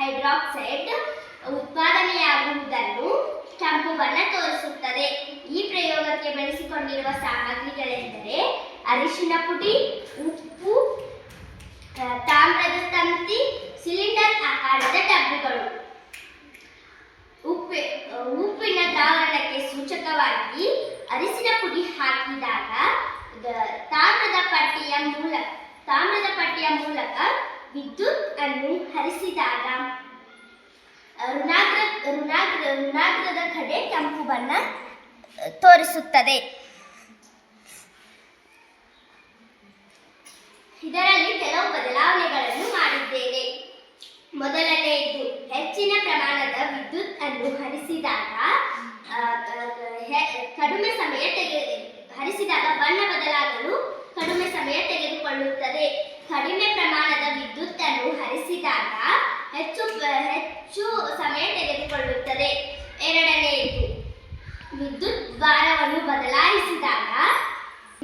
Hydroxide ಉತ್ಪಾದನೆಯಾಗುವುದನ್ನು ಕೆಂಪು ಬಣ್ಣ ತೋರಿಸುತ್ತದೆ. ಈ ಪ್ರಯೋಗಕ್ಕೆ ಬಳಸಿಕೊಂಡಿರುವ ಸಾಮಗ್ರಿಗಳೆಂದರೆ ಅರಿಶಿನ ಪುಡಿ, ಉಪ್ಪು, ತಾಮ್ರದ ತಂತಿ, ಸಿಲಿಂಡರ್ ಆಕಾರದ ಡಬ್ಬಿಗಳು. ಉಪ್ಪಿನ ದ್ರಾವಣಕ್ಕೆ ಸೂಚಕವಾಗಿ ಅರಿಶಿನ ಪುಡಿ ಹಾಕಿದಾಗ ತಾಮ್ರದ ಪಟ್ಟಿಯ ಮೂಲಕ ವಿದ್ಯುತ್ ಅನ್ನು ಹರಿಸಿದಾಗ ಋಣಾಗ್ರದ ಕಡೆ ಕೆಂಪು ಬಣ್ಣ ತೋರಿಸುತ್ತದೆ. ಇದರಲ್ಲಿ ಕೆಲವು ಬದಲಾವಣೆಗಳನ್ನು ಮಾಡಿದ್ದೇನೆ. ಮೊದಲನೆಯದು, ಹೆಚ್ಚಿನ ಪ್ರಮಾಣದ ವಿದ್ಯುತ್ ಅನ್ನು ಹರಿಸಿದಾಗ ಬಣ್ಣ ಬದಲಾಗಲು ಕಡಿಮೆ ಸಮಯ ತೆಗೆದುಕೊಳ್ಳುತ್ತದೆ. ಕಡಿಮೆ ಪ್ರಮಾಣದ ವಿದ್ಯುತ್ ಅನ್ನು ಹರಿಸಿದಾಗ ಹೆಚ್ಚು ಸಮಯ ತೆಗೆದುಕೊಳ್ಳುತ್ತದೆ. ಎರಡನೆಯದು, ವಿದ್ಯುತ್ ಭಾರವನ್ನು ಬದಲಾಯಿಸಿದಾಗ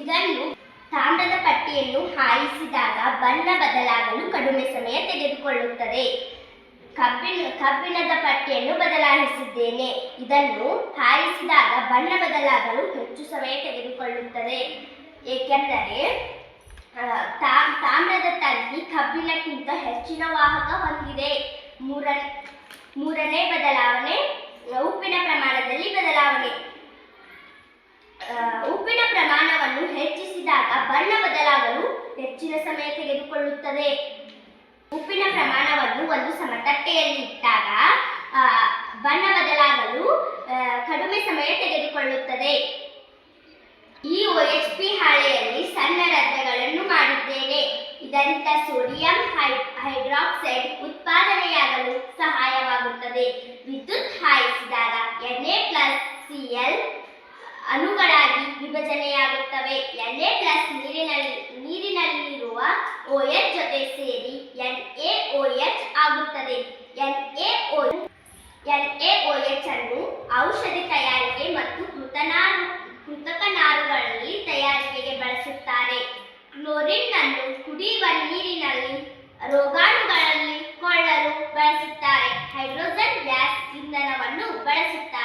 ಇದನ್ನು ತಾಮ್ರದ ಪಟ್ಟಿಯನ್ನು ಹಾಯಿಸಿದಾಗ ಬಣ್ಣ ಬದಲಾಗಲು ಕಡಿಮೆ ಸಮಯ ತೆಗೆದುಕೊಳ್ಳುತ್ತದೆ. ಕಬ್ಬಿಣದ ಪಟ್ಟಿಯನ್ನು ಬದಲಾಯಿಸಿದ್ದೇನೆ. ಇದನ್ನು ಹಾಯಿಸಿದಾಗ ಬಣ್ಣ ಬದಲಾಗಲು ಹೆಚ್ಚು ಸಮಯ ತೆಗೆದುಕೊಳ್ಳುತ್ತದೆ. ಏಕೆಂದರೆ ತಾಮ್ರದ ತಂತಿ ಕಬ್ಬಿಣಕ್ಕಿಂತ ಹೆಚ್ಚಿನ ವಾಹಕ ಹೊಂದಿದೆ. ಮೂರನೇ ಬದಲಾವಣೆ, ಉಪ್ಪಿನ ಪ್ರಮಾಣದಲ್ಲಿ ಬದಲಾವಣೆ. ಉಪ್ಪಿನ ಪ್ರಮಾಣವನ್ನು ಹೆಚ್ಚಿಸಿದಾಗ ಬಣ್ಣ ಬದಲಾಗಲು ಹೆಚ್ಚಿನ ಸಮಯ ತೆಗೆದುಕೊಳ್ಳುತ್ತದೆ. ಉಪ್ಪಿನ ಪ್ರಮಾಣವನ್ನು ಒಂದು ಸಮತಟ್ಟೆಯಲ್ಲಿ ಇಟ್ಟಾಗ ಬಣ್ಣ ಬದಲಾಗಲು ಕಡಿಮೆ ಸಮಯ ತೆಗೆದುಕೊಳ್ಳುತ್ತದೆ. ಈ OHP ಹಾಳೆಯಲ್ಲಿ ಸಣ್ಣ ರಂಧ್ರಗಳನ್ನು ಮಾಡಿದ್ದೇನೆ. ಇದರಿಂದ ಸೋಡಿಯಂ ಹೈಡ್ರಾಕ್ಸೈಡ್ ಉತ್ಪಾದನೆಯಾಗಲು ಸಹಾಯವಾಗುತ್ತದೆ. ವಿದ್ಯುತ್ ಹಾಯಿಸಿದಾಗ Na+Cl ಅಣುಗಳಾಗಿ ವಿಭಜನೆಯಾಗುತ್ತವೆ. Na+ ನೀರಿನಲ್ಲಿರುವ OH ಜೊತೆ ಸೇರಿ NaOH ಆಗುತ್ತದೆ. NaOH ಅನ್ನು ಔಷಧಿ ತಯಾರಿಕೆ ಮತ್ತು ಕೃತಕ ನಾರುಗಳಲ್ಲಿ ತಯಾರಿಕೆಗೆ ಬಳಸುತ್ತಾರೆ. ಕ್ಲೋರಿನ್ ಅನ್ನು ಕುಡಿಯುವ ನೀರಿನಲ್ಲಿ ರೋಗಾಣುಗಳಲ್ಲಿ ಕೊಳ್ಳಲು ಬಳಸುತ್ತಾರೆ. ಹೈಡ್ರೋಜನ್ ಗ್ಯಾಸ್ ಇಂಧನವನ್ನು ಬಳಸುತ್ತಾರೆ.